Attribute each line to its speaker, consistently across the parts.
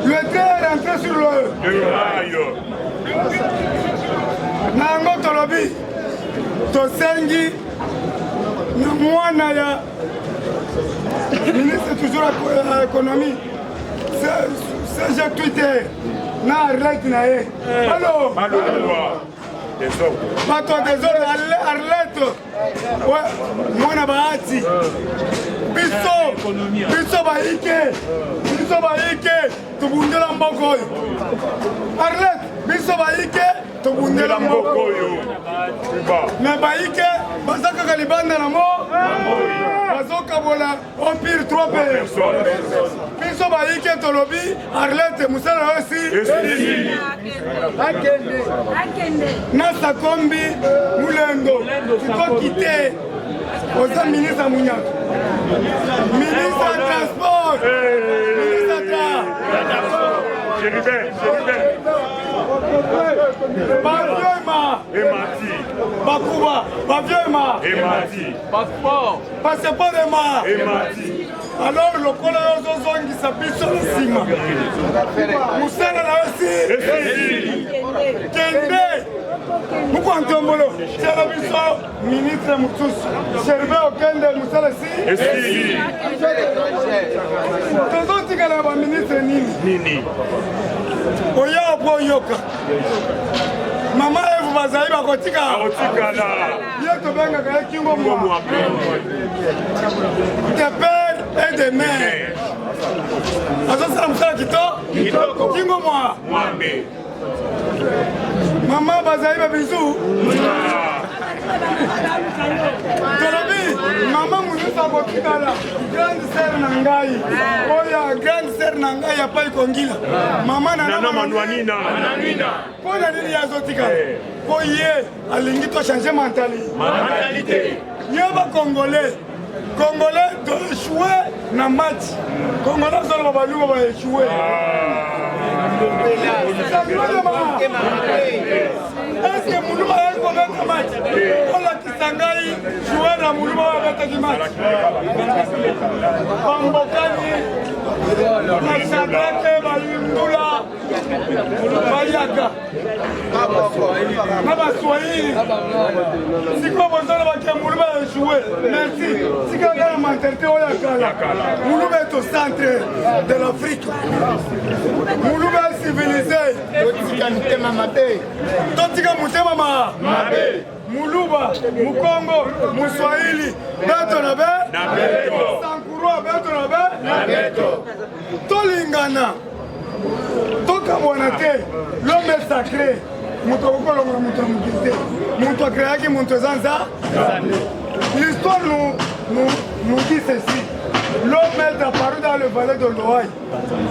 Speaker 1: Le train est rentré sur le rail. Nango tolobi tosengi na mwana ya ministre toujours à l'économie. C'est j'ai Twitter na Arlette na ye. Allô. Bato désolé Arlette. Ouais, mwana bahati. Biso baike tubundela mboko oyo. Arlette biso baike tubundela mboko oyo. Mais baike bazaka kalibanda na mo. Bazoka bola au pire 3 personnes. Biso baike tolobi Arlette musala aussi. Akende. Nasa kombi mulendo. Tuko quitter. Oza ministre Mouniak. Ministre de Transport. Ministre de Bakuba. Baviema. Passeport. Passeport de ma. Alors le col qui s'appuie sur le ciment. Moussala là aussi. Kende. Pourquoi on tombe là? C'est la mission ministre Moussous. Servez au Kende Moussala si. Quand on dit qu'elle est ministre Nini. Oya opo yoka. Mama Eve Bazai bakotika. Bien to benga kaya kingo mwa. De père et de mère. Azo sala msala kitoko. Kingo mwa. Mama Bazai babizu. Tolobi, mama Moussa Botikala, grande sœur Nangai. Oya, grande sœur Nangai ya pai kongila. Mama Nana Manwanina. Pona nini ya zotika? Poye, alingi to changer mentalité. Yaba Congolais. Congolais doit échouer na match. Congolais solo babalu va échouer. Est-ce que Moulouma a un match? On l'a Kisangai, joueur à Moulouma a un match. Bambokani, Machabrake, Bayundula, Bayaka, Nabaswahili. Si quoi vous avez Moulouma a joué, merci. Si quelqu'un a mentalité, on l'a Moulouma est au centre de l'Afrique. Moulouma est civilisé. Totika Mutema Mabe. Muluba, Mukongo, Muswahili, Beto na be, Sankurua, Beto na be, Tolingana, Toka Bonate, l'homme est sacré, Moutokolo, Moutou Créaki, Moutou Zanza. L'histoire nous dit ceci. L'homme est apparu dans le valet de l'Oaï,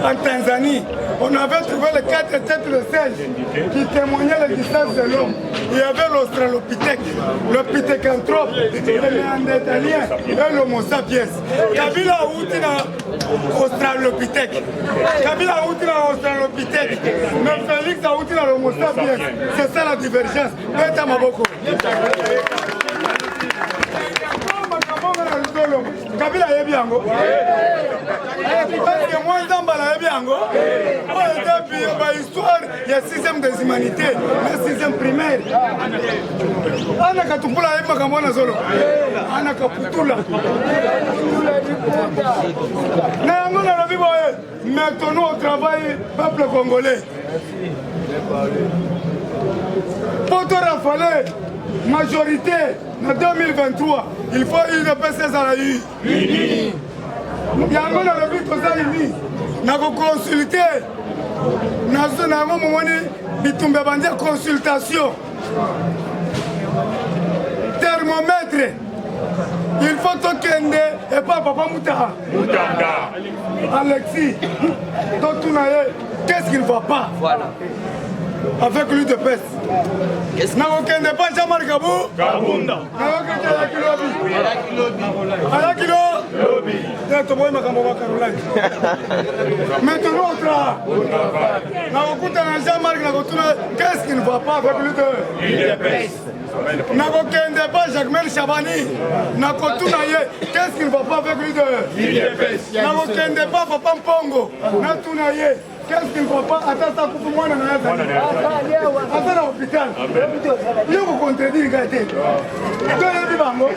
Speaker 1: en Tanzanie. On avait trouvé les 4 têtes de singe qui témoignaient l'existence de l'homme. Il y avait l'Australopithèque, le Pithecanthrope, le Néandertalien et l'Homo sapiens. Kabila a outi dans l'Australopithèque. Kabila a outi dans l'Australopithèque. Mais Félix a outi dans l'Homo sapiens. C'est ça la divergence. Beta Maboko. Kabila yebiango. Parce que moi Zambala yebiango. Moi depuis ma histoire, il y a 6e des humanités, mais 6e primaire. Ana katupula yema kamona solo. Ana kaputula. Na ngona na bibo mettons-nous au travail peuple congolais. Poto rafale majorité en 2023, il faut une PCS à la U. Il y a un monde dans le but aux États-Unis. Nous avons consulté. Nous avons consultation. Thermomètre. Il faut Tokende et pas Papa Moutara. Alexis, qu'est-ce qu'il ne va pas? Voilà. Avec lui de peste. N'a aucun pas Jean-Marc Gabou. Gabunda. N'a aucun kilo. Maintenant, Jean-Marc, qu'est-ce qui ne va pas avec lui de peste? nakokende pas Jacmel Chabani nakotuna ye qu'est-ce qu'il ne va pas avec l'UDPS nakokende pas Papa Mpongo natuna ye qu'est-ce qu'il ne va pas atata kufu mwana na ata na hôpital yo ko contredire gate to yebi bango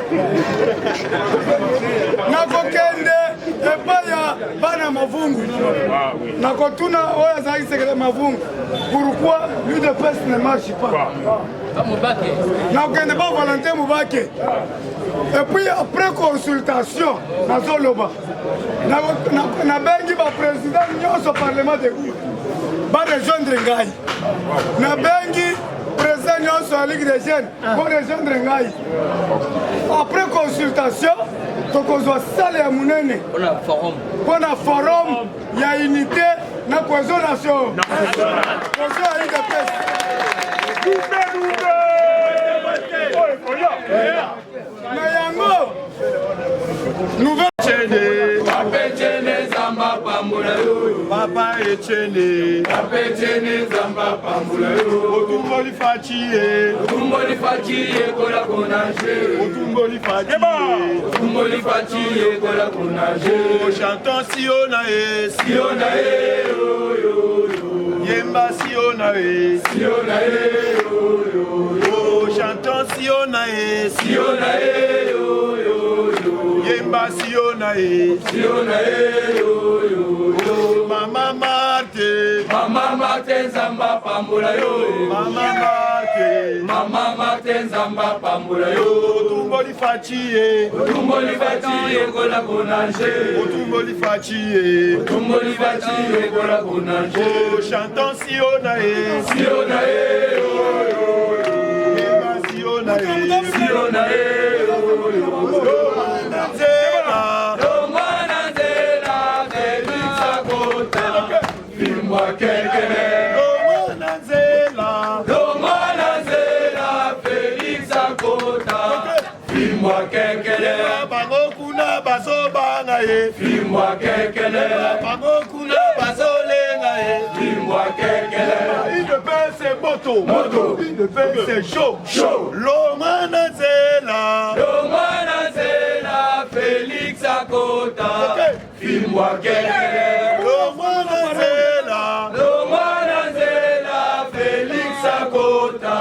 Speaker 1: nakokende epai ya bana mavungu nakotuna oyo azalaki sekele mavungu pourquoi l'UDPS ne marche pas nakokende pas Valentin Mubake et puis après consultation nazoloba nabengi baprésident nyonso parlement de barejoindre ngai nabengi président nyonso ya ligue des jeunes barejoindre ngai après consultation tokozwa sale ya munene mpona forum ya unité na cohésion nationale cohésion ya UDPS na yango nouvelle
Speaker 2: Papa Etienne, Papa Etienne, Zamba Pambula, Otumboli Fachi, Otumboli Fachi, Kola Konage, Otumboli Fachi, Otumboli Fachi, Kola Konage, chantant Sionae, Sionae, Yemba Sionae, Sionae, chantant Sionae, Sionae, Yemba Sionae, Sionae, Mama Mate, Zamba Pambula yo. Mama Mate, Zamba Pambula yo. Otumboli Fachi, Kola Konage. Otumboli Fachi, Kola Konage. Oh, chantant Sionae, Sionae, Sionae, Sionae. Bangokuna basobanga ye, fimwa kekele. Bangokuna basolenga ye, fimwa kekele. UDPS c'est moto, moto. UDPS c'est chaud, chaud. Lomana zela, Félix Akota, fimwa kekele. Lomana zela, Félix Akota,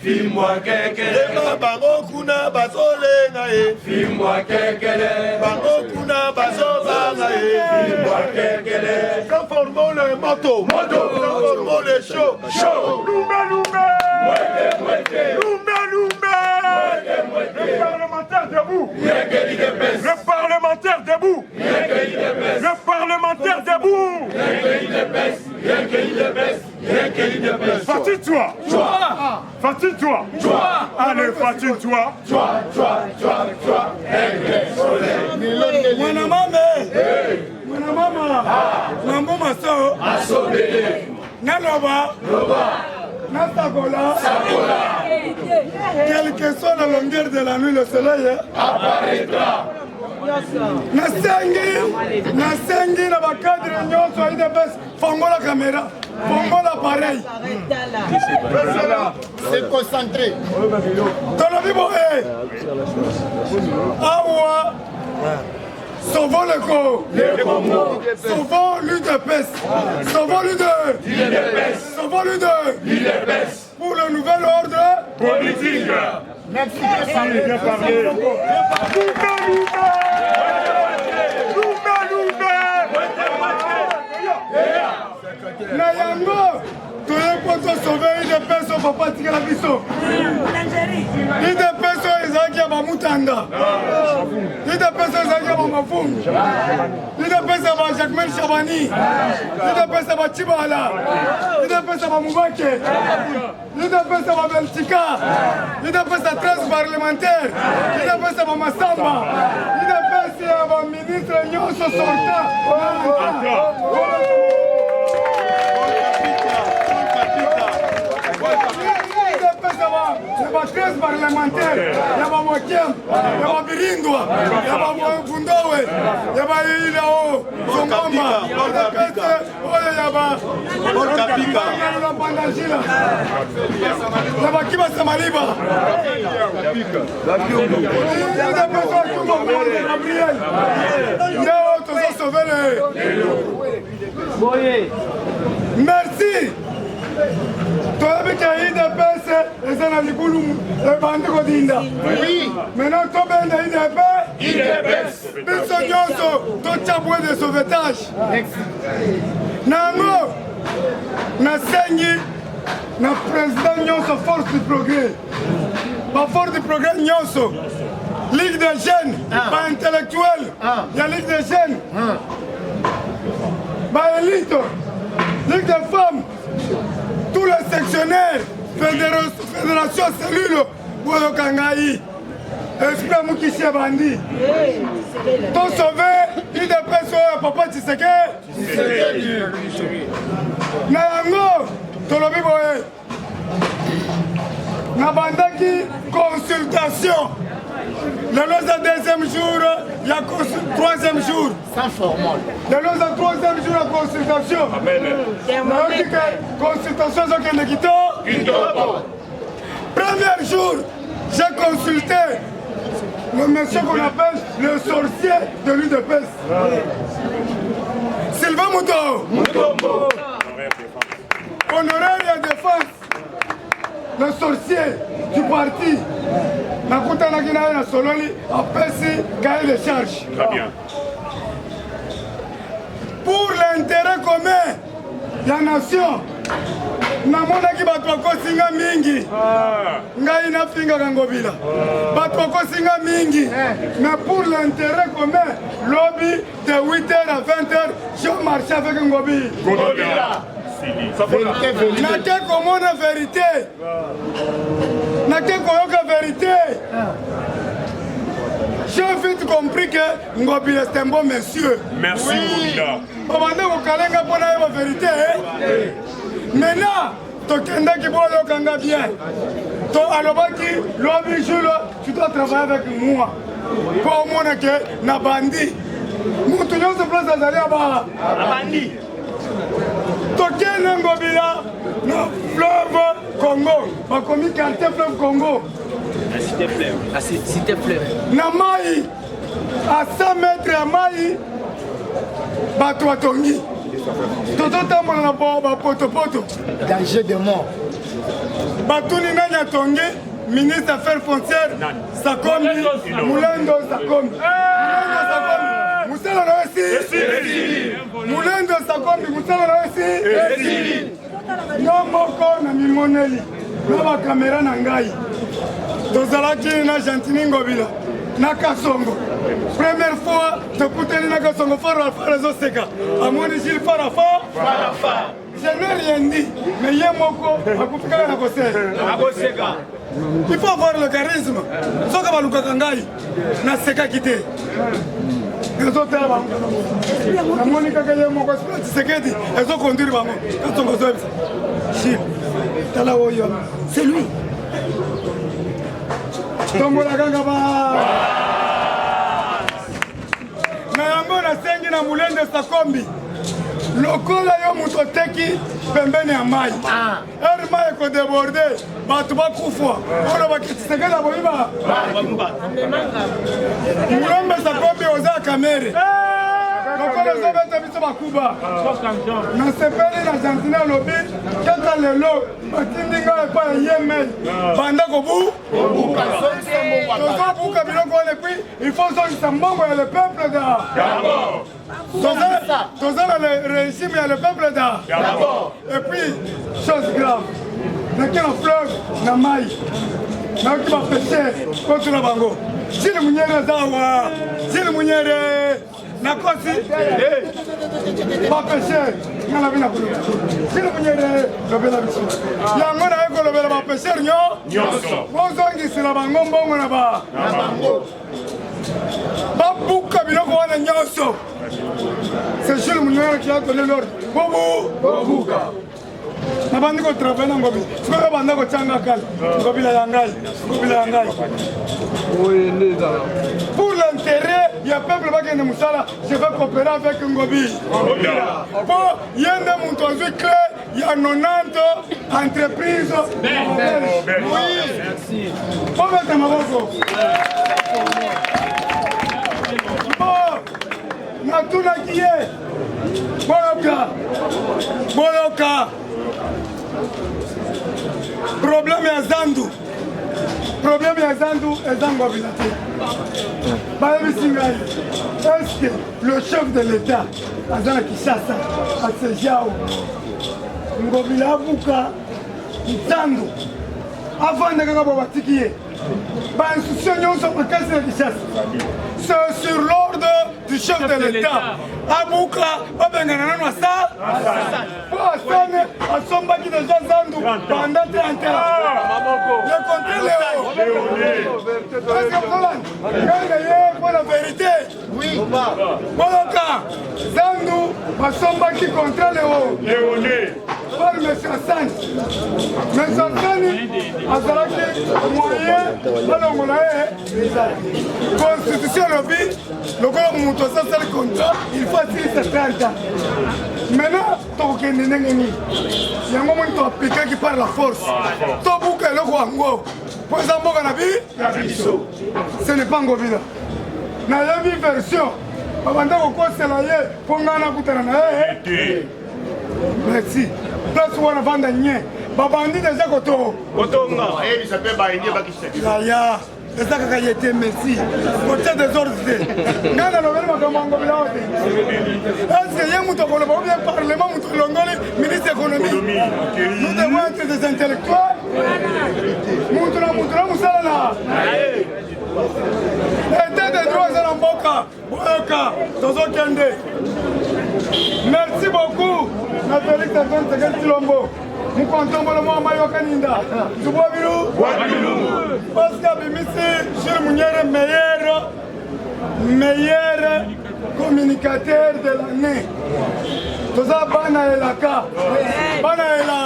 Speaker 2: fimwa kekele. Bangokuna basolenga ye, fimwa kekele. Bangokuna basobanga ye, fimwa kekele. Transformons le moto, transformons le show, show. Le parlementaire debout. Le parlementaire debout. Le parlementaire debout. Fatigue-toi. Fatigue-toi. Allez, fatigue-toi.
Speaker 1: Mwana mama mambo maso naloba nasakola quelle que soit la longueur de la nuit le soleil apparaîtra. nasengi na bakadre nyonso ya UDPS fongola caméra fongola appareil
Speaker 3: c'est concentré
Speaker 1: tolobi boye awa sauvons le Congo, sauvons l'UDPS, sauvons l'UDPS, sauvons l'UDPS pour le nouvel ordre
Speaker 2: politique.
Speaker 3: Merci.
Speaker 2: Bien parlé.
Speaker 1: na yango toye po tosauve UDPS o papa tikela biso UDPS oyo ezalaki ya bamutanda UDPS oyo ezalaki ya bamafungu UDPS ya bajacmel Chabani UDPS ya bacibala UDPS ya bamubake UDPS ya babeltika UDPS ya 13 parlementaire UDPS ya bamasamba UDPS ya baministre nyonso sortant ba 13 parlementaire ya ba Mokem ya ba Birindwa ya ba Bundowe ya ba Ila o Songomba oyo ya ba Kapika ya Bandajila ya ba Kiba Samaliba merci. Tu as vu qu'il y a eu des PC et ça n'a dit que nous bandons d'Inda. Oui. Maintenant, tu as vu des PC. Nous sommes tous les de sauvetage. Nango, na sengi, na président Nyonso Force du Progrès. La Force du Progrès Nyonso. Ligue des jeunes, pas intellectuels. Il y a Ligue des jeunes. Pas élite. Ligue des femmes. Tous les sectionnaires, fédération cellule, Bodo Kangaï, Esprit Moukissi Bandi. Ton sauvé, il dépêche à Papa Tshisekedi. Nayango, Tolobi Boye. Nabandaki, consultation. Le deuxième jour, il y a troisième jour.
Speaker 3: Sans formal.
Speaker 1: Le troisième jour, la consultation. Consultation, c'est qu'il est premier jour, j'ai consulté le monsieur qu'on appelle le sorcier de l'UDPS. Sylvain Mutombo. Honoraire de défense. Le sorcier du parti. Nakutana kina na sololi apesi cahier de charge.
Speaker 2: Très bien.
Speaker 1: Pour l'intérêt commun de la nation, namona ki bato bakosinga mingi. Ngai na finga kangobila. Bato bakosinga mingi. Mais pour l'intérêt commun, lobby de 8h à 20h, je marche avec Ngobi. Nake komona vérité. Nake koyoka vérité. J'ai vite compris que Ngobi est un bon monsieur.
Speaker 2: Merci, Ngobila.
Speaker 1: Babande kokalenga pona la vérité. Maintenant, tokenda ki boyo kanga bien. To alobaki lobi julo, tu dois travailler avec moi. Pour moi que na bandi. Mutu nyonso place azali aba bandi. Tokende Ngobila na fleuve Congo. Bakomi quartier fleuve Congo.
Speaker 4: Cité fleuve.
Speaker 1: Na mai à 100 mètres ya mai bato atongi. Tozotambola na bapotopoto.
Speaker 3: Danger de mort.
Speaker 1: Batuni nani atongi ministre affaires foncières Sakomi Mulendo Sakomi. Musala na esi. Mulendo Sakomi musala na esi. Yo moko na mimoneli. Na ba caméra na ngai. Tozalaki na Gentini Ngobila. Na Kasongo. Première fois, je coûtais na Kasongo Fara Fara Seka. Amoni Gilles Fara Fara. Je n'ai rien dit, mais il y a Moko, il faut avoir le charisme. Ce que Baluka Kangai, na Seka Kite. Les autres, la Monica Kayamoko, Sekedi, elles ont conduit Bamo. Quand on gosse, Gilles, Talaoyo, c'est lui. Tombola Gangaba. Nayango na sengi na Mulende Sakombi. Lokola yo muto teki pembeni ya mai. Eri mai ko débordé, batu bakufa. Ono bakitisegela boiba. Mulombe Sakombi oza kamere. Lokola zobeta biso bakuba. Na sepeli na Argentina lobi, kata lelo batindinga epa yeme. Banda ko bu. Tozo buka biloko le puis il faut sortir mbongo ya le peuple da. Tozo le régime ya le peuple da. Et puis chose grave. Na kena fleuve na mai. Na ki ba pêcher contre la bango. Si le munyere zawa, si le munyere na kosi ba pêcher na la bina kulu. Si le munyere lo bela biso. Ya ngona eko lo bela ba pêcher nyonso. Bozongi sila bango mbongo na ba. Babuka biloko wana nyonso. C'est Jules Mounier qui a donné l'ordre. Bobu! Bobuka! nabandi kotravaille na ngobi sikoyo banda kotyanga kala ngobila ya ngai ngobila ya ngai pour l'intérêt ya peuple bakende mosala je vais coopérer avec ngobi po ye nde moto azwi clé ya 90 entreprise po beta maboko natunaki ye boyoka problème ya zandu eza ngobila te bayebisi ngai est-ce que le chef de l'état aza na Kinshasa aseji awo ngobila abuka nzandu avanda kaka bo batiki ye bainstitution nyonso makasi na Kinshasa c'est sur l'ordre du chef de l'État. Abouka, Babengana Nasa, Asane, Asombaki de Jazandu, pendant 30 ans. Le compte est là. Pour la vérité. Oui. Boloka, Zandu, Asombaki contre Léo. Par M. Hassan. M. Hassan, Azaraki, moyen, Balongolae, Constitution lobby, le gars monte ça, c'est le contrat, il faut attirer ses 30 ans. Maintenant, tu as un moment où tu as appliqué qui par la force. Tu as bouqué le Rwango. Pour exemple, ce n'est pas un gobila. Dans la vie version, avant de se layer, pour merci. Place où on a vendu un nien. Babandi déjà koto.
Speaker 2: Kotonga. Eh, ça peut baigner bakisé.
Speaker 1: Yaya. C'est ça que été merci. Côté des ordres. Ngana no vema kama ngobila wote. Est-ce que yemu to kono bien parlement muto longoli ministre économie. Nous devons être des intellectuels. Muto musala na. État de droit à la mboka. Boyoka. Tozo kende. Merci beaucoup. Na Félix Antoine Tshisekedi Tshilombo. Nous comptons pour le moment Mayo Kaninda. Parce que Jules Mouniere meilleur communicateur de l'année. Tout ça, Bana Elaka. Bana Ela.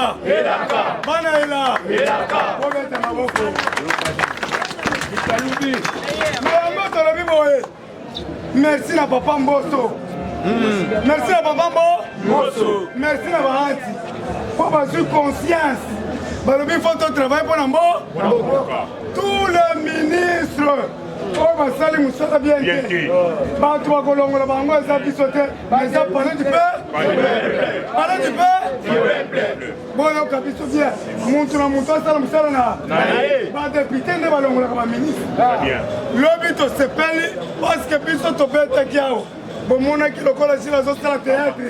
Speaker 1: Merci à Papa Mbosso. Merci à Papa Mbosso. Merci à Bahati. Pour avoir conscience. Il faut que travail pour nous. Tous les ministres. Oh, ma salle, nous sommes bien. Tu vas colonner la banque, ça qui sauter. Mais ça, parler du père. Parler du père. Bon, on a capité bien. Montre la montagne, ça, nous sommes là. Pas de député, ne va l'ongler comme ministre. Le but, c'est payé parce que puis, ça, tu peux être qui a. Bon, mon aki le cola sur la zone de théâtre.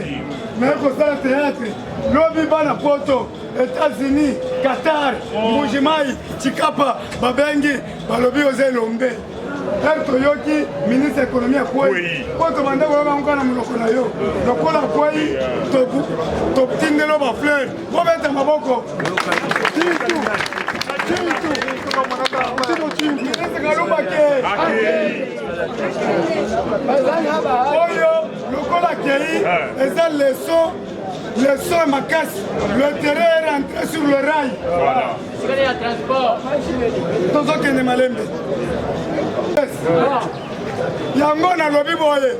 Speaker 1: Mais au théâtre. Lobby Bana Poto, États-Unis, Qatar, Mujimai, Chikapa, Babengi, Balobi Ozelombe. Toyoki, ministre de l'économie à quoi? Quand on m'a dit qu'on a un monoconayo, le col à quoi? Top Tindelo ma fleur. Bon, ben, t'as ma boko. Et ça, le son est ma casse, le terrain est rentré sur le rail. Voilà. Tout ce qui est malembe. Yango na lobi boye.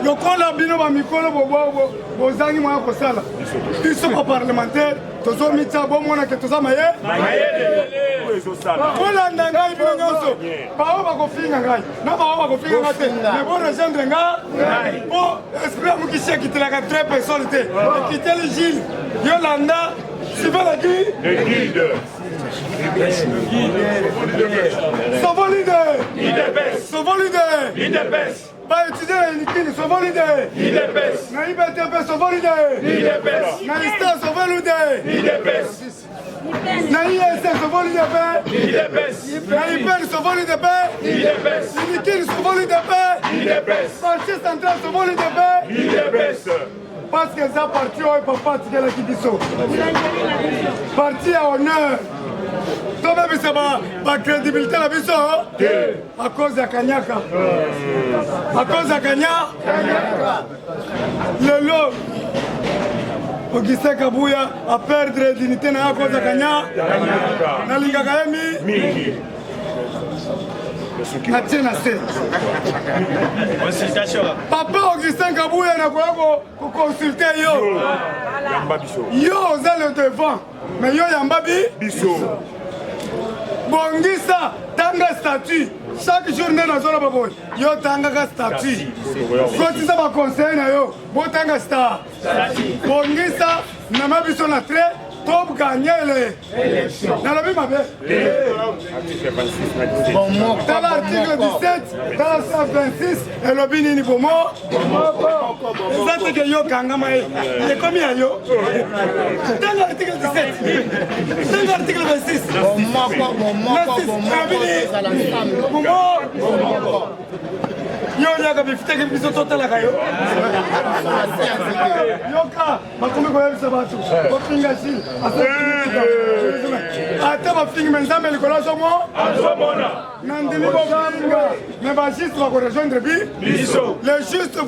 Speaker 1: Lokola bino ba mikolo bobo bozangi moya kosala. Biso ba parlementaire tozo mitsa bo mona ke toza maye. Voilà ndangai bino nyonso. Ba ba ko finga ngai. Na ba ko finga ngate. Mais bon rejoindre nga. Bon esprit mu ki cheki telaka très personnalité. Quitter le Gilles. Yolanda, tu vas la guide.
Speaker 2: Le guide.
Speaker 1: Sauvons l'idée.
Speaker 2: Sauvons l'idée.
Speaker 1: Pas étudier l'idée. Sauvons l'idée. Na IBTP, sauvons l'idée. Na ISTA, sauvons l'idée. Na ISS, sauvons l'idée. Na IPN, sauvons l'idée. L'INIKIN, sauvons l'idée. Parti central, sauvons l'idée. Parce que ça parti au papa qui est là qui dit ça. Parti à honneur. Toi-même, c'est ma crédibilité la vision. À cause de Kanyaka. À cause de Kanyaka. Le lot. Augustin Kabuya a perdre dignité na ya koza kanya na lingaka yemi na tie na se papa Augustin Kabuya na koya koconsulte yo oza le devant mais yo yamba biso bongisa tanga statut chaque jour nde nazona baboy yo tangaka statut kotisa baconseil na yo botanga star bongisa nama biso na tre top gagner nalobi mabe tala article 17 tala 126 elobi nini bomo eza teke yo kangama ye ekomi ya yo tanga article 17 tanga article 26 bomo yo nyaka bifiteke biso totalaka yo yoka bakomi koyebisa bato bopinga shili ata bafingi me nzambe likolo azomona na ndimi bofinga me bajuste bakorejoindre biso les justes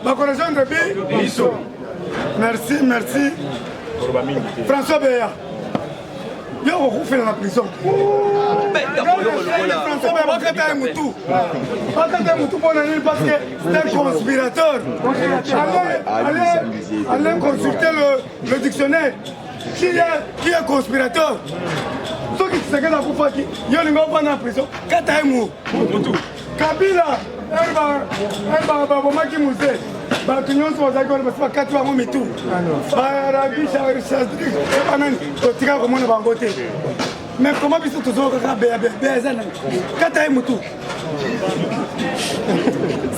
Speaker 1: bakorejoindre biso merci François Beya yo okufela na prison François Beya bakata ye mutu mpona nini parce que c'est un conspirateur allez consulter le dictionnaire qui est conspirateur soki Tshisekedi akufaki yo linga ofanda na prison kata ye mutu Kabila babomaki muse bato nyonso bazalaki wana basi bakati bango mitu barabi chadrik ebanani totika komona bango te mais koma biso tozoka kaka beya eza nani kata ye mutu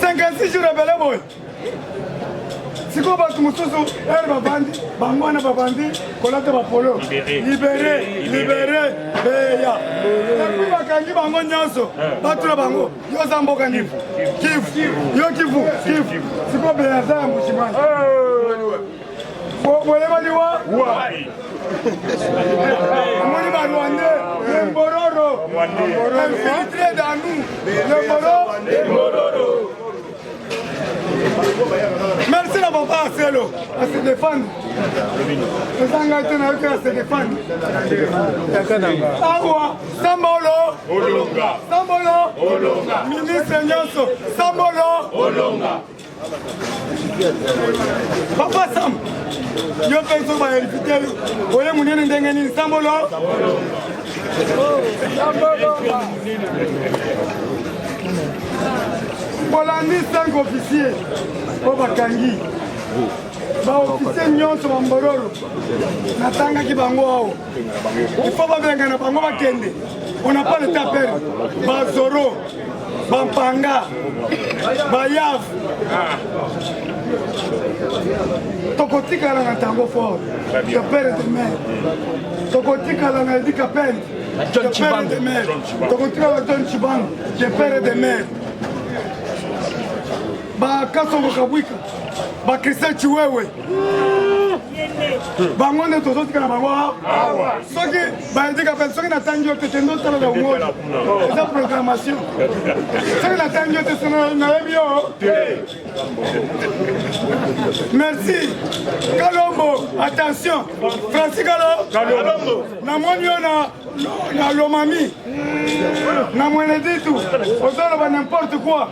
Speaker 1: 56 jours ebele boye sikoyo bato mosusu ere bavandi bango wana bavandi kolata bapolo libere beya epui bakangi bango nyonso batula bango yo oza mboka nini kivu sikoyo beya aza ya mbushimani boyebani wa amoni balwande lembororo infiltré dans nous lembororo. Merci la papa Acelo à se défendre. Les engagés n'ont qu'à se défendre. Awa, Sambolo, ministre Nyonso, Sambolo, Papa Sam, yo penso ba invité, oye munene ndenge nini Sambolo. Bolandi 5 officiers au Bakangi. Officiers nyonso bambororo. Natangaki bango awo. Il faut babenga na bango bakende. On n'a pas le temps à perdre. Bazoro, Bampanga, Bayav. Tokotika na tango fort. Je perds de mer. Tokotika na Edika Pen. Je perds de mer. Tokotika na John Chibang. Je perds de mer. Bakasongo Kabwika, Christian Chiwewe, bango nde tozotika na bango awa soki bayedika pe soki natangi yo te tendo tala na umoja eza programmation soki natangi yo te sona nayebi yo merci Kalombo attention Francis Kalombo namoni yo na Lomami na Mweneditu ozoloba n'importe quoi.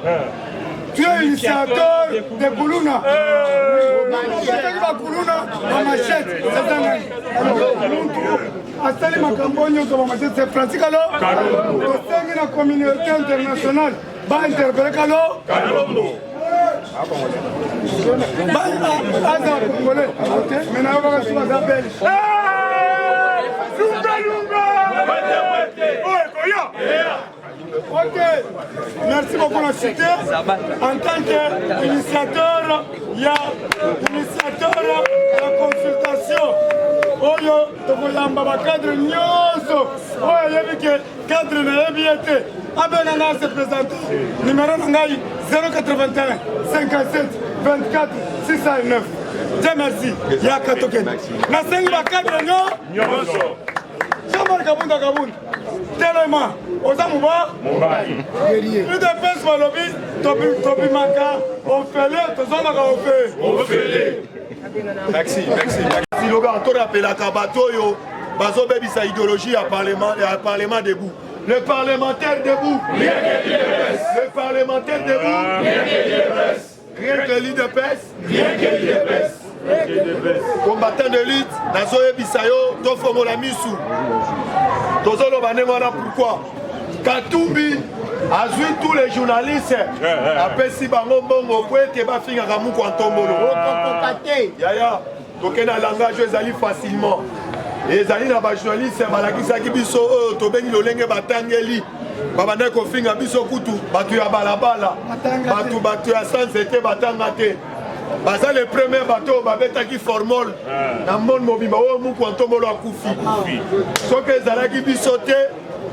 Speaker 1: Tu es initiateur de Kuluna. Ma machette, c'est un Astali Makambonyo, c'est Francis Kalo. C'est la communauté internationale. Va interpeller Kalo. Maintenant, on va se faire appel. Ok, merci beaucoup la cité. En tant qu'initiateur, il y a l'initiateur de la consultation. Oyo, tokoyamba ba cadre nyonso. Oyo yebi ke cadre na yebi ete. Abena nga se présenter. Numéro nangai 081 57 24 609. Dieu merci. Ya katoken. Na sengi ba cadre nyonso. Chamar kabunda kabunda. Tellement. Ozamuba plus de pèse pour lobby, Tobi Maka, Ofele, Tozonaka Ofele. Merci.
Speaker 2: siloga torapelaka bato oyo bazobebisa idéologie ya parlement debout. Le parlementaire debout. Le parlementaire debout. Rien que l'IDPS. Combattant de lutte, nazoyebisa yo tofongola misu. Tozoloba ndenge wana pourquoi? Katumbi azwi tous les journalistes apesi bango mbongo po ete bafingaka muku ya ntombolo. Yaya tokende na langage ezali facilement. Ezali na bajournaliste balakisaki biso oyo tobengi lolenge batangeli babandaki kofinga biso kutu bato ya balabala bato ya sanzete batanga te. Baza le premier bateau babetaki formol na monde mobimba oyo muku ya ntombolo akufi. Soki ezalaki biso te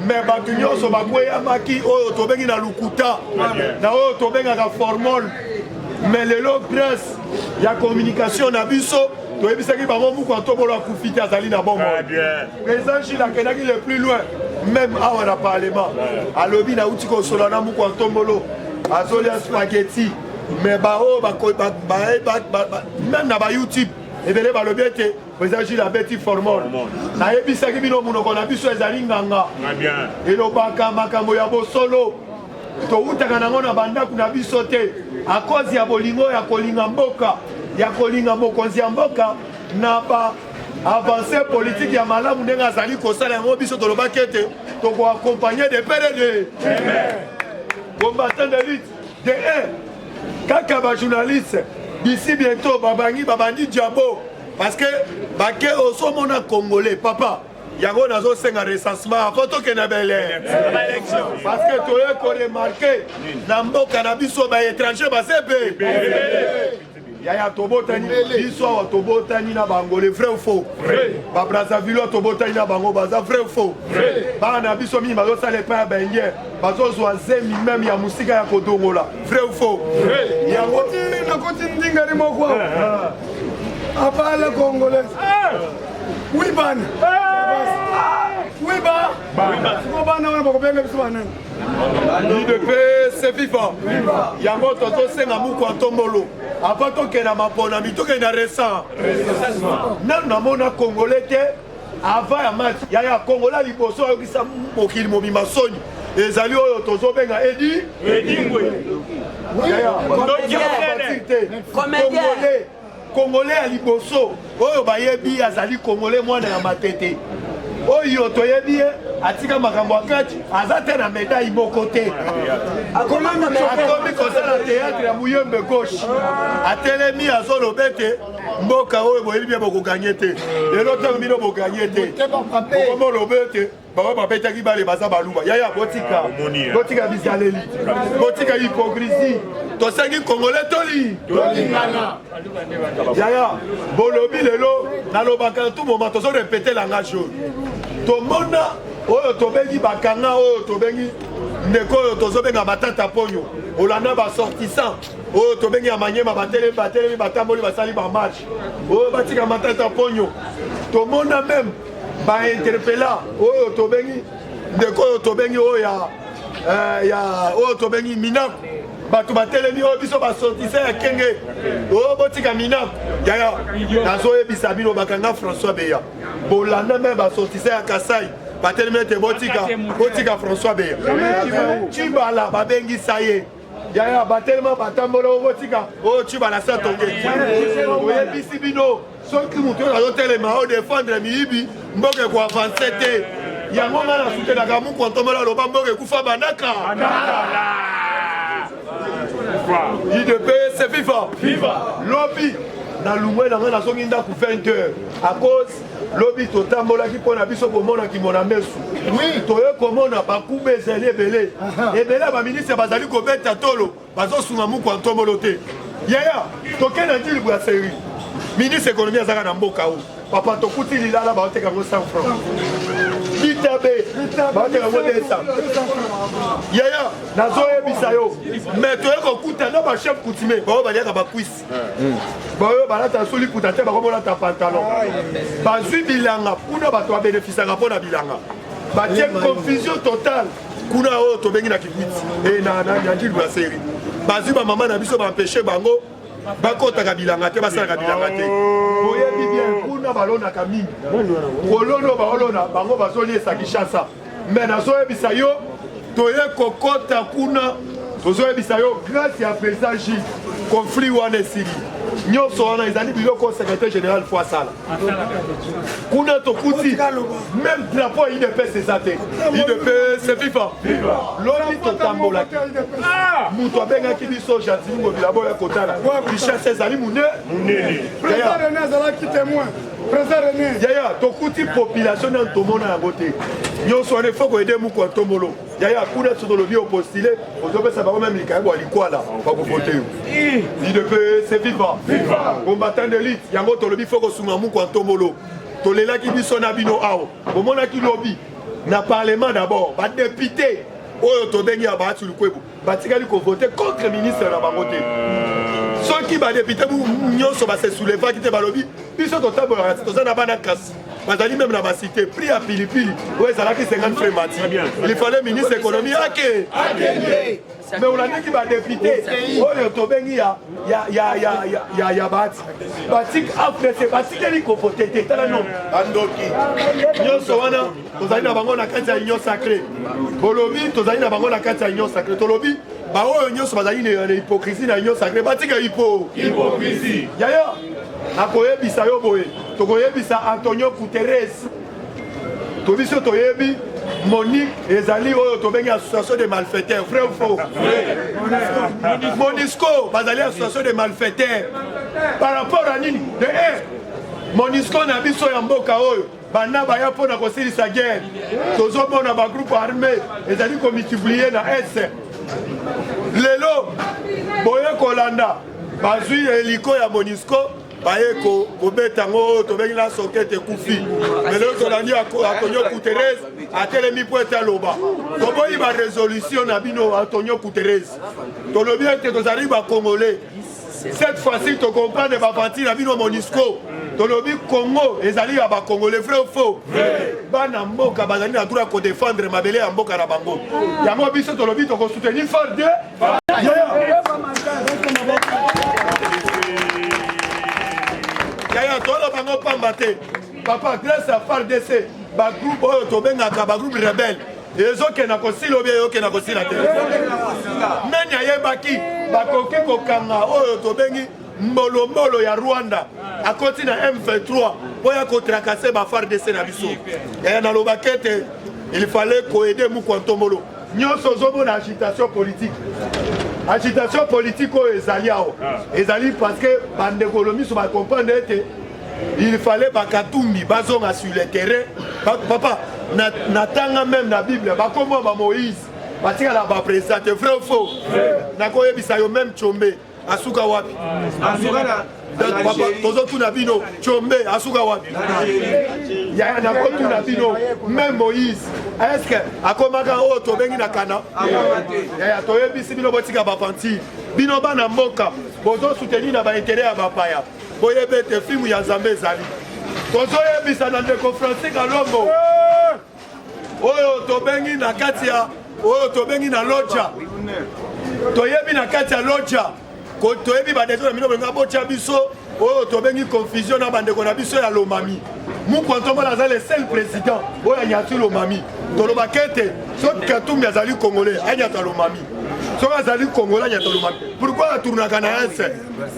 Speaker 2: mais bato nyonso bakweyamaki oyo tobengi na lukuta na oyo tobengaka formol. Mais lelo grâce ya communication na biso toyebisaki bango muku ya ntombolo akufi te azali na bomoi. Président Gilles akendaki le plus loin même awa na parlement alobi nauti kosola na muku ya ntombolo azolia spaghetti. Mais même na ba YouTube ebele balobi ete président Gilles abeti formol nayebisaki bino monoko na biso ezali nganga elobaka makambo ya bosolo toutaka nango na bandako na biso te a cause ya bolingo ya kolinga mboka ya kolinga mokonzi ya mboka na ba avancé politique ya malamu ndenge azali kosala yango biso tolobaki ete tokoaccompagner de PDD combattant de lutte de kaka ba journaliste d'ici bientôt babandi diabo parce que bake osomona congolais papa yango nazo senga recensement avant tokende bele parce que toye ko remarquer na mboka na biso ba étranger basepe yaya tobotani biso awa tobotani na bango le vrai ou faux ba Brazzaville tobotani na bango baza vrai ou faux bana biso mingi bazosala epai ya benge bazozwa zemi même ya musika ya kodongola vrai ou faux yango nakoti ndingari moko abala congolais oui bana oui bana wana bakobenga biso banani IDPS c'est FIFA yango tozosenga muku ya ntombolo apa tokenda maponami tokenda récent nanu namona congolais te avant ya match yaya congolais liboso ayokisa mokili mobimba soni ezali oyo tozobenga edi congolais ya liboso oyo bayebi azali congolais mwana ya matete oyo toyebi ye atika makambo akati aza te na médaille moko te akomi kosala théâtre ya muyembe gauche atelemi azoloba ete mboka oyo boyebi bie bokoganye te lelo ntango bino boganye te okomoloba ete bango babetaki bale baza baluba yaya botika bizaleli botika hypocrisie tosengi congolais tolingana yaya bolobi lelo nalobaka tout moment tozorepete langage oyo tomona oyo tobengi bakanga oyo tobengi ndeko oyo tozobenga batata ponyo olanda basortissant oyo tobengi ya manyema batelemi batamboli basali bamatch oyo batika matata ponyo tomona meme bainterpela oyo tobengi ndeko oyo tobengi oyo oyo tobengi minako bato batelemi oyo biso basortisa ya kenge oyo botika minako yaya nazoyebisa bino bakanga François Beya bolanda meme basortisa ya Kasai batelemi ete botika François Beya Chibala babengisa ye yaya batelema batambola oyo botika oyo Chibala sa tonge oyebisi bino soki moto oyo azotelema odefendre miyibi mboka ekoavanse te yango nga nasutenaka muku ntombola aloba mboka ekufa bandaka IDPS c'est FIFA lobby na lungwe na nga nazongi ndako 20 heures à cause lobby totambolaki mpo na biso komonaki mona mesu toye komona bakuba ezali ebele baministre bazali kobeta tolo bazosunga muku ya ntombolo te yaya tokenda ndilibu ya seri ministre économie azaka na mboka oyo papa tokuti lilala baoteka ngo 100 francs bitabe baoteka ngo 200 yaya nazoyebisa yo mais toye kokuta na bachef coutumier baoyo baliaka bakwisi baoyo balata soli kuta te bakobolata pantalon bazwi bilanga kuna bato babénéficiaka mpo na bilanga batie confusion totale kuna oyo tobengi na kikwiti na njilibu ya seri bazwi bamama na biso bampeshe bango bakotaka bilanga te basalaka bilanga te oyebi bien kuna balonaka mingi kolono baolona bango bazoliesa Kinshasa me nazoyebisa yo toye kokota kuna tozoyebisa yo grâce ya président Gilles conflit wana esili nyonso wana ezali biloko secrétaire général fo asala kuna tokuti même drapeau IDPS eza te IDPS viva lobi totambola moto abengaki biso gentil ngobila boya kotala richesse ezali munene yaya tokuti population na tomona yango te nyonso wana ifo koyede muku ya ntombolo yaya kuna so tolobi opostile ozopesa bango meme likayango ya likwala bakovote yo IDPS viva combattant d'élite yango tolobi fo kosunga muku ya ntombolo tolelaki biso na bino awa bomonaki lobi na parlement d'abord badepute oyo tobengi ya baati lukwebo batikali kovote contre ministre na bango te soki badepute nyonso base soulevaki te balobi biso totambolaka te toza na bana kasi bazali même na basité prix ya pilipili oyo ezalaki 50 frais mati il fallait ministre économie ake mais olandeki badepute oyo tobengi ya bati batik afrese batikeli kovote te tala no bandoki nyonso wana tozali na bango na kati ya union sacré bolobi tozali na bango na kati ya union sacré tolobi baoyo nyonso bazali na hypocrisie na union sacré batika hypocrisie yaya nakoyebisa yo boye tokoyebisa Antonio Guterres tobiso toyebi Monique ezali oyo tobengi association de malfaiteurs vrai ou faux Monisco bazali association de malfaiteurs par rapport à nini de Monisco na biso ya mboka oyo bana baya mpona kosilisa guerre tozomona bagroupe armé ezali komultiplier na est lelo boye kolanda bazwi heliko ya Monisco baye kobeta ngo tobengi na sokete kufi lelo tolandi Antonio Guterres atelemi po ete aloba toboyi ba résolution na bino Antonio Guterres tolobi ete tozali ba congolais cette fois-ci to comprendre ba parti na bino Monisco tolobi Congo ezali ya ba congolais vrai ou faux bana mboka bazali na droit ko défendre mabele ya mboka na bango yango biso tolobi to ko soutenir FARDC yaya tolo bango pamba te papa grâce à FARDC ba groupe oyo tobengaka ba groupe rebelle ezokenda kosila obi eyokenda kosila te nani ayebaki bakoki kokanga oyo tobengi mbolombolo ya Rwanda akoti na M23 oya kotrakase ba FARDC na biso yaya nalobaki ete il fallait koede muku ntombolo nyonso ozomona agitation politique oyo ezali awo ezali parce que bandeko miso bacomprendre ete il fallait bakatumbi bazonga sur le terrain papa natanga même na bible bakombo ba Moïse batikala bapresente vrai ou faux nakoyebisa yo même Tshombe asuka wapi papa tozotuna bino Tshombe asuka wapi yaya nakotuna bino même Moïse est-ce que akomaka oyo tobengi na kana yaya toyebisi bino botika bapanti bino bana mboka bozosoutenir na baintérêt ya bapaya boyebe ete filmu ya Nzambe ezali tozoyebisa na ndeko Francis Kalombo oyo tobengi na kati ya oyo tobengi na loja toyebi na kati ya loja toyebi bandeko na bino bolinga botya biso oyo tobengi confusion na bandeko na biso ya Lomami mukwantombola aza le seul président oyo anyati Lomami tolobaki ete soki Katumbi azali congolais anyata Lomami soki azali congolais anyata Lomami pourquoi atournaka na yense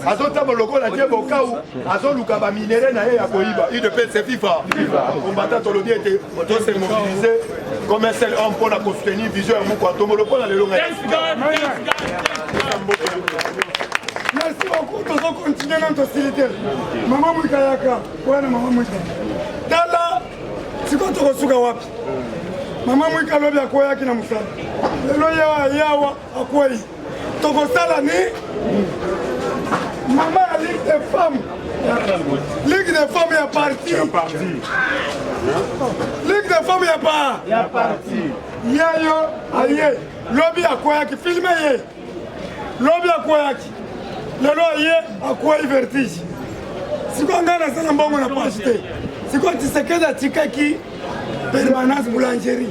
Speaker 2: azotambola lokola tie bokau azoluka baminere na ye ya koyiba UDPS FIFA combattant tolobi ete tose mobiliser comme un seul homme mpona kosoutenir vision ya mukwantombola mpona lelo ngai
Speaker 1: merci beaucoup tozo continuer notre hostilité mama mwikayaka wana mama mwika tala siko tokosuka wapi mama mwika lobi akoyaki na musala lelo yawa akwei tokosala ni mama ya ligue des femmes ya parti ligue des femmes ya parti yayo aye lobi akoyaki filme ye lobi akoyaki lelo ye akwei vertige siko ngai nasala mbongo na page te siko Tshisekedi atikaki permanence boulangerie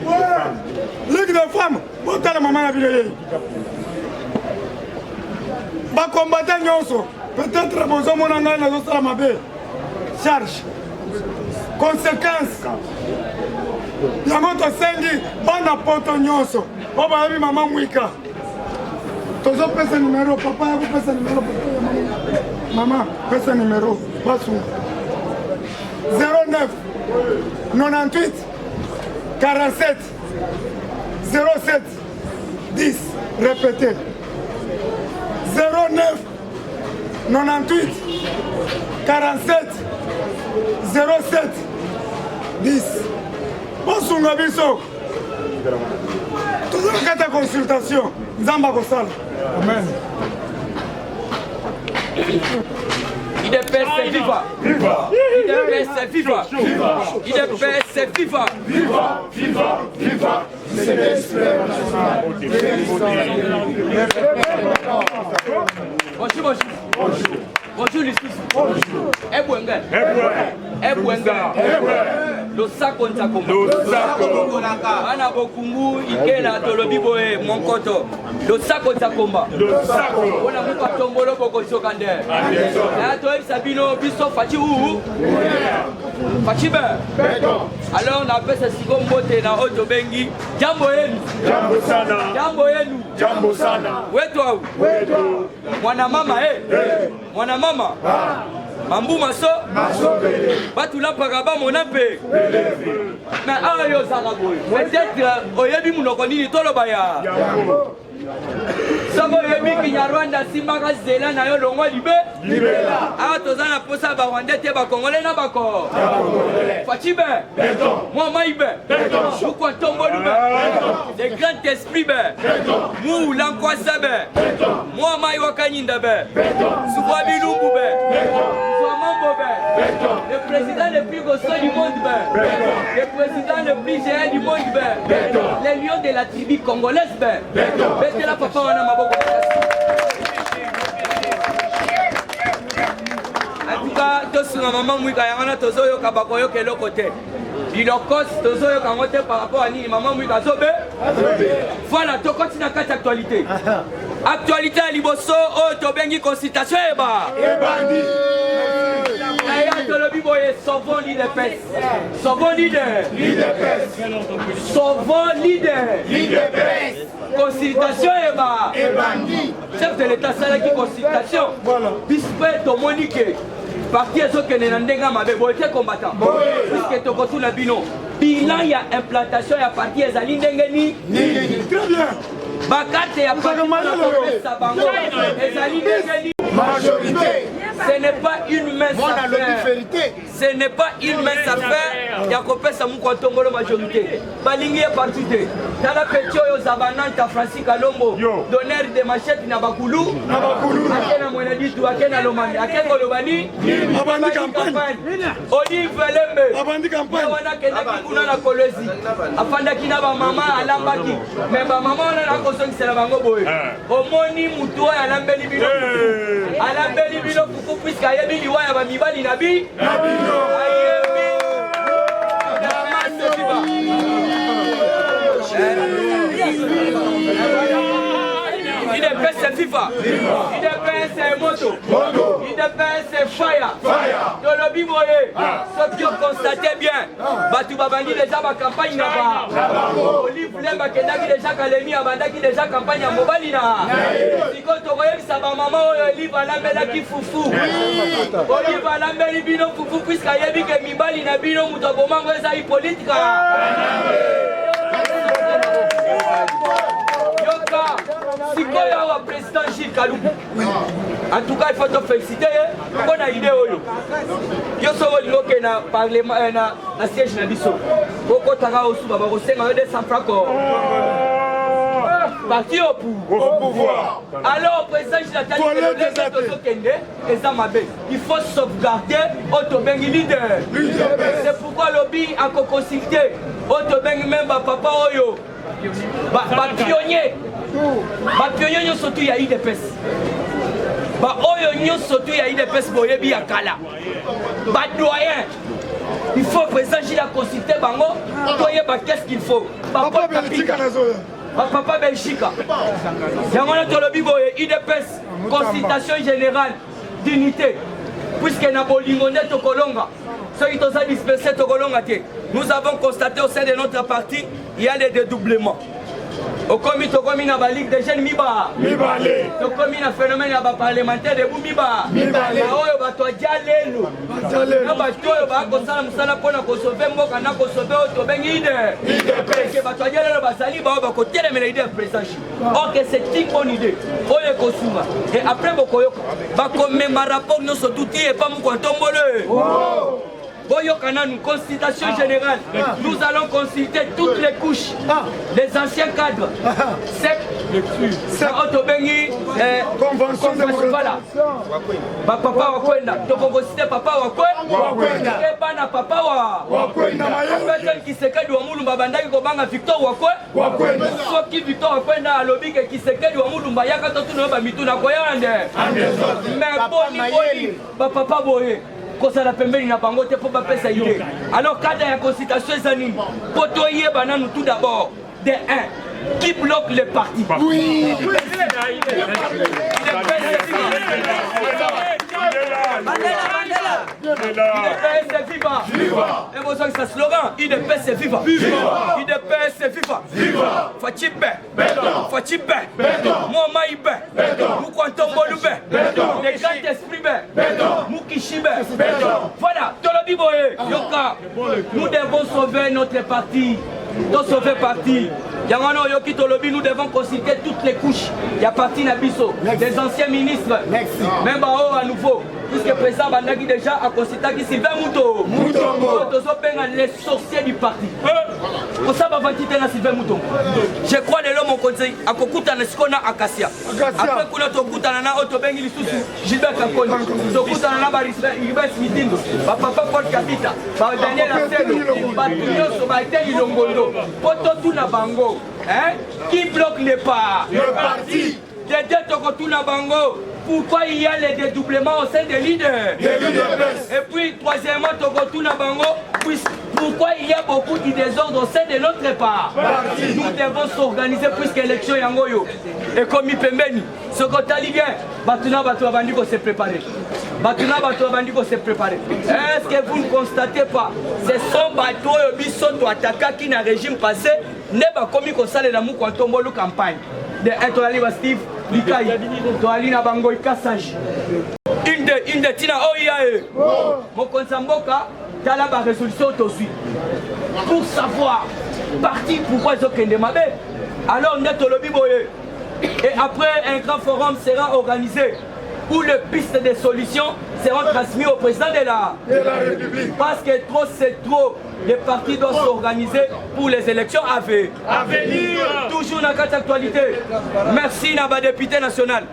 Speaker 1: ligue de femme botala mama na bino ye bakombata nyonso peut-être bozomona ngai nazosala mabe charge conséquence yango tosengi bana poto nyonso po bayebi mama mwika tozopesa numero papa yakopesa numero mama pesa numero basunga 09 98 47 07 10 répétez 09 98 47 07 10 bosunga biso tozokata consultation nzambe akosala amen.
Speaker 4: IDPS c'est viva! Viva! IDPS c'est viva! Viva! IDPS c'est viva! Viva! Viva! Viva! Bonjour, bonjour. Bonjour les six. Bonjour. Ebwenga. Ebwenga. Losako ntakomba. Losako. Ana bokungu ikena tolobi boye monkoto. Losako ntakomba. Losako. Ona muka tongolo boko sokande. Na to sabino biso fachi u. Fachi ba. Alors on appelle ça sikombote na oto bengi. Jambo yenu. Jambo sana. Jambo yenu. Jambo sana. Wetu au. Wetu. Mwana mama mwana mama mambu maso batu la pagaba monape na ayo zala boy peut-être oyebi munoko nini toloba ya sabo yebi kinyarwanda simaka zela na yo longwa libela awa tozana posa ba Rwanda te ba Congolais na bako Fachibe moi maibe ukwa tombolube les grands esprits mu lankwasa be moi mai wakanyinda be subwa bilumbu be Mambo be le président le plus costaud du monde be le président le plus géant du monde be les lions de la tribu congolaise be bete la papa wana maboko en tout cas tosunga maman mwika yangana tozoyoka bakoyoka eloko te bilokos tozoyoka ngo te par rapport à nini maman mwika zobe voilà tokoti na kati actualité actualité ya liboso oyo tobengi consultation ebandi tolobi boye sauvons l'IDPS sauvons leader sauvons leader consultation ebandi chef de l'état salaki consultation bispe tomoni ke parti ezokende na ndenge mabe boye te combattant puisque tokotuna bino bilan ya implantation ya parti ezali ndenge ni très bien bakate ya parti na bango ezali ndenge ni majorité. Ce n'est pas une mince affaire. Ce n'est pas une mince affaire. Yakopesa Mukwatongolo majorité. Balingi est parti. Tala Petio yo Zabananta Francis Kalombo. Donneur de machette na Bakulu. Akena Mweneditu, Akena Lomani, Akena Lobani. Abandi campagne. Olive Lembe. Abandi campagne. Wana Kenaki kuna na Kolwezi. Afanda kina ba mama alambaki. Mais ba mama ona na kosongi sela bango boye. Omoni mutu alambeli bino. Alambeli bino kuku puisque ayebi liwaya ba mibali nabi ayebi IDPS c'est FIFA, IDPS c'est moto, IDPS c'est fire. Tolobi boye, ceux qui ont constaté bien, Batu Babandi déjà ma campagne là-bas. Olive Lemba Kendaki déjà Kalemi Abandaki déjà campagne à Mobalina. Si quand on voyait ça ma maman Olive Alambela qui foufou. Olive Alambeli bino foufou puisqu'il y a dit que Mibali na bino mutoboma ngweza politique. Sikoya wa président Gilles Kalumbu. En tout cas, il faut te féliciter. On a idée oyo. Yo so wolo ke na parlement na siège na biso. Koko tanga osu baba ko senga 200 francs. Parti au pouvoir. Alors, président Gilles a dit il faut sauvegarder Otobengi leader. C'est pourquoi lobby a consulté Otobengi même papa oyo. Pionnier nyonso tu ya IDPS oyo nyonso tu ya IDPS boyebi ya kala doyen il faut président Gilles a consulté bango toyeba qu'est-ce qu'il faut papa Belgique yango na tolobi boye IDPS consultation générale dignité. Puisque na bolingo nde tokolonga. Ceux qui ont dispensé tokolonga te. Nous avons constaté au sein de notre parti, il y a des dédoublements. Au comité na ba ligue des jeunes miba.
Speaker 1: Mibale.
Speaker 4: Au comité na phénomène ya ba parlementaire de miba.
Speaker 1: Mibale.
Speaker 4: Oyo ba to jalelo. Na ba to yo ba ko sala musala pona ko sauver mboka na ko sauver to bengi ide. Ide ba to jalelo ba sali ba ko telemela ide président. OK, c'est une bonne idée. Oyo ko suma. Et après bokoyoka ba commémorer rapport no so touti et pas mu ko tombole. Oh. Boyokana, nous, consultation générale, nous allons consulter toutes les couches, les anciens cadres, c'est Otobengi, convention voilà. Papa Wakwenda, Tokongo-Cité Papa Wakwenda, Ebana Papa Wakwenda, personne qui se quede au Moulumba Bandaki Kobanga Victor Wakwenda, soit qui Victor Wakwenda à l'objet qui se quede au Moulumba Yaka Totunoba Mituna Koyande, mais Boni, Papa Boye. Kosa la pembeni na bango te pour pas pesa idée. Alors cadre la consultation zanine poto yeba nous tout d'abord de 1 qui bloque les partis. Oui. IDPS viva. Viva. Et vous savez ce slogan, IDPS viva. Viva. IDPS viva. Viva. Fachibe. Béton. Fachibe. Béton. Momaïbe. Béton. Moukantombolube. Béton. Les grands esprits. Béton. Moukishibe. Béton. Voilà, Tolobi Boye. Yoka. Nous devons sauver notre parti. Nous sauver parti. Yangano Yoki Tolobi, nous devons consulter toutes les couches. Il y a parti Nabiso, des anciens ministres, même à nouveau. Puisque le président Bandagi déjà a consulté qui Sylvain Mouto. Les sorciers du parti. Pour ça, Sylvain Mouto. Je crois que l'homme au conseil a Kokuta Neskona Akasia. Après qu'on a Tokuta Nana Otobengi Lissusu, Gilbert Kakoni, Tokuta Nana Barisbert Smithindo, Papa Paul Kabita, Daniel Asselo, Batunyo Sobaïté Ilongondo, Poto Tuna Bango. Qui bloque les parts? Le parti. Bango. Pourquoi il y a les dédoublements au sein des leaders? Et puis, troisièmement, Bango. Pourquoi il y a beaucoup de désordre au sein de notre part? Nous devons s'organiser puisque l'élection est en Goyo. Et comme il peut mener, ce qu'on t'a dit bien, Batuna Batouabandiko s'est préparé. Batuna Batouabandiko s'est préparé. Est-ce que vous ne constatez pas? Ce sont bateaux et bisons attaquants qui n'a régime passé. N'est pas comme il s'allait dans mon tombolo campagne. De Etoali Steve, Likai, Toali Nabango Kassage. Une de Tina Oyae. Mon consamboka, t'as la résolution aussi. Pour savoir, parti pourquoi ils ont qu'un démabé. Alors, on est au lobby boye. Et après, un grand forum sera organisé où les pistes de solutions seront transmises au président de la République. Parce que trop c'est trop, les partis doivent s'organiser pour les élections à venir. Toujours dans cette actualité. Merci à député national.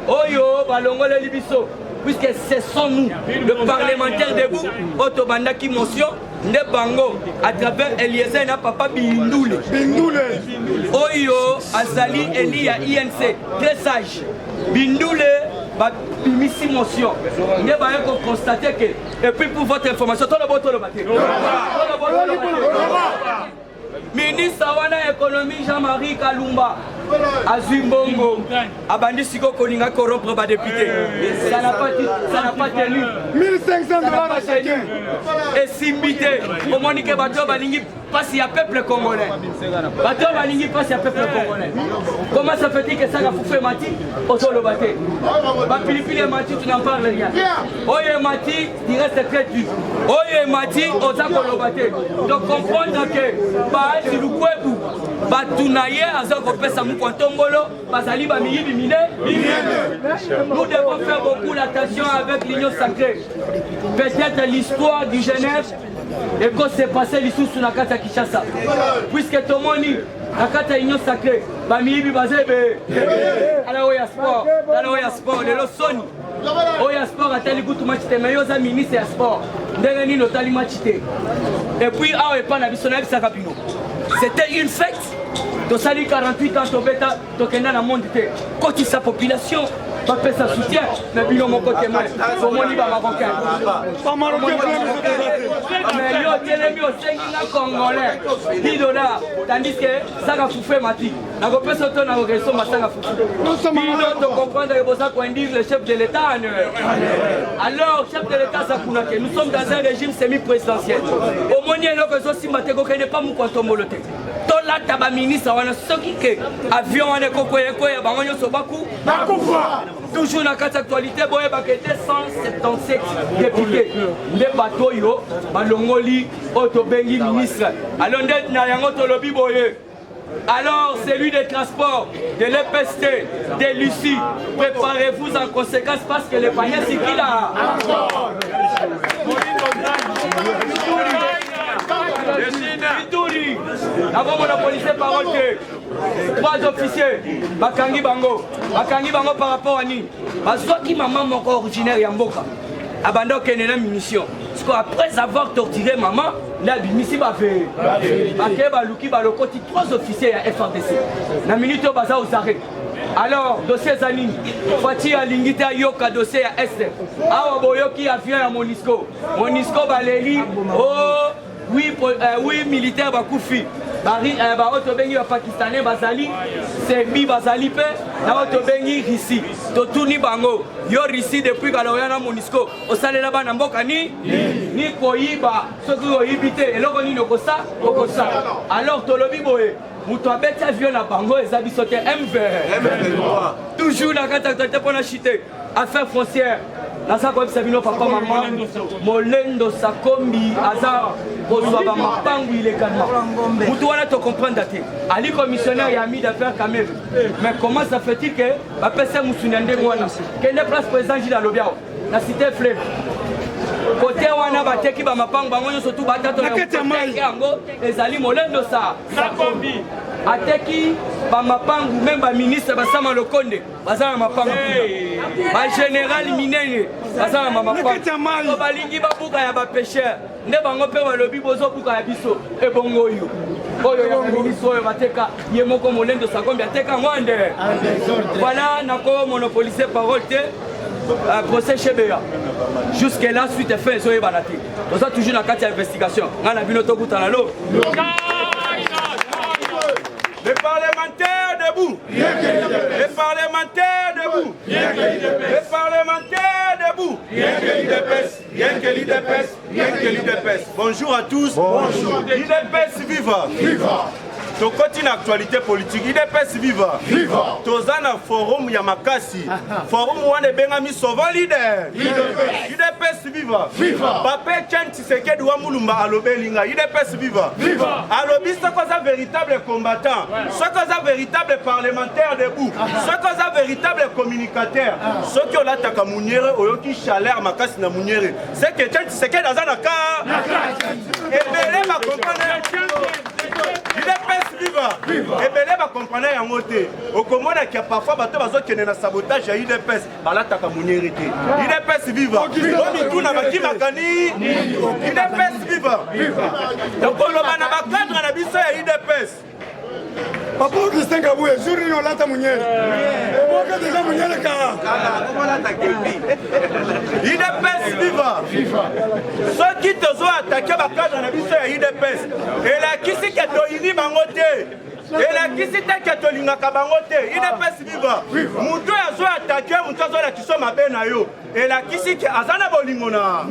Speaker 4: Oyo, Balongole Libiso. Puisque ce sont nous, le parlementaire debout, Otobanda qui motion, ne bango, à travers Eliezer na papa Bindoule. Oyo, Azali Eli à INC, très sage. Bindoule, Missi motion. Nous avons constaté que, et puis pour votre information, tout le monde ministre de l'économie Jean-Marie Kalumba Azumbongo Abandi Siko Koninga corrompre ma député. Ça n'a pas tenu. 1500 $ à chacun. Et Simbité, au Monique Bato Balingi passe à peuple congolais. Bato Balingi passe à peuple congolais. Comment ça fait que ça a fait Mati au solo baté? Bapilipili Mati, tu n'en parles rien. Oye Mati, il reste très dur. Oye Mati, au Zakolo baté. Donc comprendre que si vous pouvez vous batunaye azakopesa mukontongolo bazali ba miyibi mine. Nous devons faire beaucoup attention avec l'union sacrée. Peut-être l'histoire du Genève et que c'est passé l'issue na kata Kinshasa. Puisque tout le monde na kata l'union sacrée ba miyibi bazebe ala oya sport le losoni oya sport atali kutu matite meyoza ministre ya sport ndenge nini otali matite. Et puis awe pa na biso na bisa kapino. C'était une fête. Tosali 48 ans, Tobeta, Tokenda na monde. Quand sa population, fait sa soutien, mais bino mon côté moi, pour mon libre marocain.
Speaker 1: Pas marocain,
Speaker 4: Mais yo, télémi au 5 congolais, 10 $, tandis que ça va fouffer mati. N'a pas fait autant de raison, mais ça va fouffer. Bino, de comprendre que ça qu'on dit le chef de l'État. Alors, chef de l'État, ça nous sommes dans un régime semi-présidentiel. Au moins, il y a une raison si Mateko n'est pas mon quantum moloté. Tout là, taba ministre, on a ce qui est avion, on est cocoyé, on est sobaku. Toujours dans cette actualité, il y a 277 députés. Les bateaux, balongoli, autobengi ministre. Alors, alors, celui des transports, de l'EPST, de Lucie, préparez-vous en conséquence parce que les païens, c'est qui là? Avant monopolisé parole que 3 officiers, Bakangi Bango par rapport à ni. Parce que maman mon originaire Yamboka, abandon qu'elle est une munition. Parce qu'après avoir torturé maman, là, ici, va faire. Baluki, Balokoti, 3 officiers à FRDC. La minute au bazar aux arrêts. Alors, dossier Zanini, Fati Alingita Yoka, dossier à Est. Awa Boyoki a vu à Monisco. Monisco, Baléli, oh, oui, militaire, Bakoufi. Baotobengi wa Pakistanais bazali, Serbi bazali pe, na Otobengi Rissi. Totuni bango, yo Rissi depuis Galoyana Monisco. Osale là-bas na mboka ni koyiba, soki oyibite, eloko ni nokosa, kokosa. Alors tolobi boye, muto abeti avion na bango ezabi sote MV. Toujours na kata kata pona chité, affaire foncière. Nasa kwa Sabino papa maman Molendo Sakombi Azar Ozwaba Mapangu illégalement. Vous devez te comprendre daté. Ali commissionnaire Yami d'affaires quand même. Mais comment ça fait-il que la personne Moussounyande Mouana quelle est place président Gilles Alobiao la cité Fleuve côté wana bateki ba mapangu bango surtout batato na yango ezali Molendo Sakombi ateki ba mapangu même ba ministre basama lokonde bazana mapangu ba général minene bazana mapangu balingi ba buka ya ba pêcheur nde bango pe balobi bozo buka ya biso e bongo oyo ya ministre oyo bateka ye moko Molendo Sakombi ateka ngwande voilà nako monopoliser parole te procès chez Béa. Jusqu'à là, suite est fait, ils ont balaté. On a toujours dans la carte d'investigation. On a vu notre bout à l'eau. Les parlementaires debout. Les parlementaires debout. Les parlementaires debout. Rien que l'IDPS. Bonjour à tous. Bonjour. l'IDPS viva. Viva. To continue l'actualité politique, IDPS viva. Viva. Tozana forum ya makasi. Forum wane bengami sauvant leader. IDPS viva. Viva. Pape Chen Tshisekedi wa Mulumba alobelinga. IDPS viva. Viva. Alobi ce qu'on a véritable combattant, ce qu'on a véritable parlementaire debout, ce qu'on a véritable communicateur, ce qui ont l'attaque à Mouniere, oyoki chaleur makasi na Mouniere. C'est que Chen Tshisekedi azana ka. Et belé ma comprendre. IDPS viva. Et belé va comprendre en moté. Au commande qui a parfois bateau bazo qui est dans sabotage à IDPS. Bala takamuniérité. IDPS viva. Omi tout na baki makani. IDPS viva. Donc on le mana bakadra na biso ya IDPS.
Speaker 1: Papa Augustin Kaboué, jour ni on lata munyere. Moi que déjà munyere ka.
Speaker 2: Comment l'attaquer?
Speaker 1: IDPS viva. Ceux qui te ont attaqué bakadra na biso ya IDPS. Et la kisi ke to ini bangote. Et la kisi te ke to lingaka bangote. IDPS viva. Muto azo attaqué, muto azo la kiso mabe na yo. Et la kisi ke azana bolingona.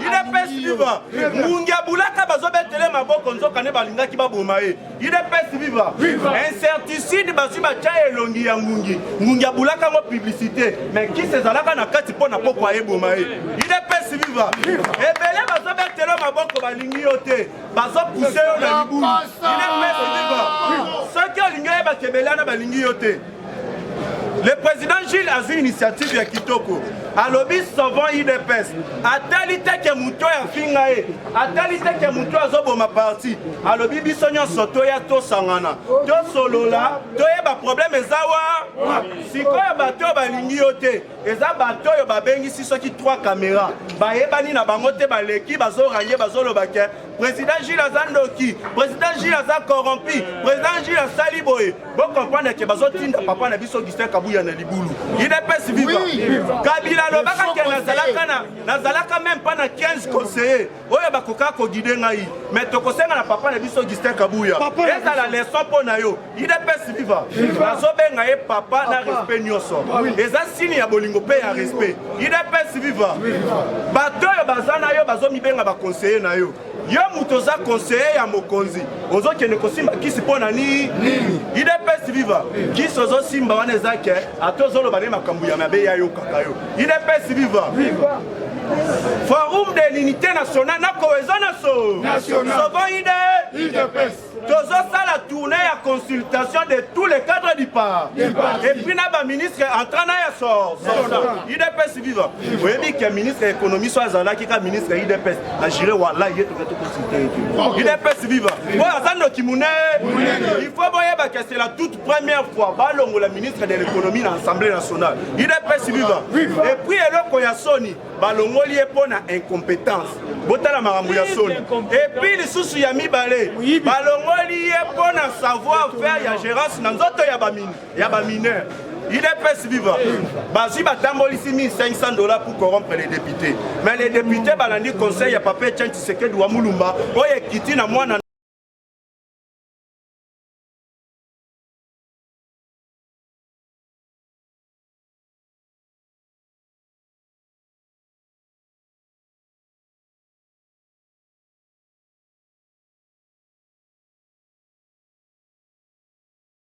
Speaker 1: IDPS viva. Mungia bulaka bazo betele maboko nzoka ne balinga ki baboma e. IDPS viva. Incertitude basi bacha elongi ya ngungi. Mungia bulaka mo publicité. Mais qui se zalaka na kati pona pokwa eboma e. IDPS viva. Ebele bazo betele maboko balingi yote. Bazo pousser yo na libu. IDPS viva. Ceux qui ont l'ingé bakebelana balingi yote. Le président Gilles a une initiative ya Kitoko. Alobi sauvant IDPS. Atalite ke muto ya fingae. Atalite ke muto azobo ma parti. Alobi bisonyo soto ya to sangana. To solola. To eba problème ezawa. Sikoya bato balingi yote. Eza bato yo babengi si soki 3 caméras. Ba ebani na bango te baleki bazo ranye bazo lobake.
Speaker 5: président Gilles Azandoki, président Gilles Azan corrompu, président Gilles Saliboye. Vous comprenez que bazotinda papa na biso Augustin Kabuya na libulu. IDPS viva. Kabila lobaka ke nazalaka même pas na 15 conseillers. Oyo bakoka ko guider ngai. Mais tokosenga na papa na biso Augustin Kabuya. Eza la leçon pour na yo. IDPS viva. Nazobenga ye papa na respect nyoso. Eza signe ya bolingo pe ya respect. IDPS viva. Bato yo bazana yo bazomi benga ba conseiller na yo. Yo mutoza conseiller ya mokonzi. Ozo kene kosimba kisi pona ni IDPS viva. Kisi ozo simba wana ezake atozolo bane makambu ya mabe ya yo kaka yo. IDPS viva. Forum de l'unité nationale na cohésion nationale. Sauvons IDPS. Tozo ça la tournée à consultation de tous les cadres du parc. Et puis na ministre entrant na sort. IDPS viva. Vous voyez que le ministre de l'économie soit là qui est ministre IDPS. La géré wala il est tout consulté. IDPS viva. Il faut voir que c'est la toute première fois balongo la ministre de l'économie dans l'Assemblée nationale. IDPS viva. Et puis eloko ya soni balongo lié pour na incompétence. Botala marambo ya soni. Et puis les sous ya mibale. Balongo lié pour na savoir faire ya gérance na nzoto ya ba mineur. IDPS viva. Bazi batamboli ici $1,500 pour corrompre les députés. Mais les députés balandi conseil ya papa Etienne Tshisekedi wa Mulumba. Oye kiti na mwana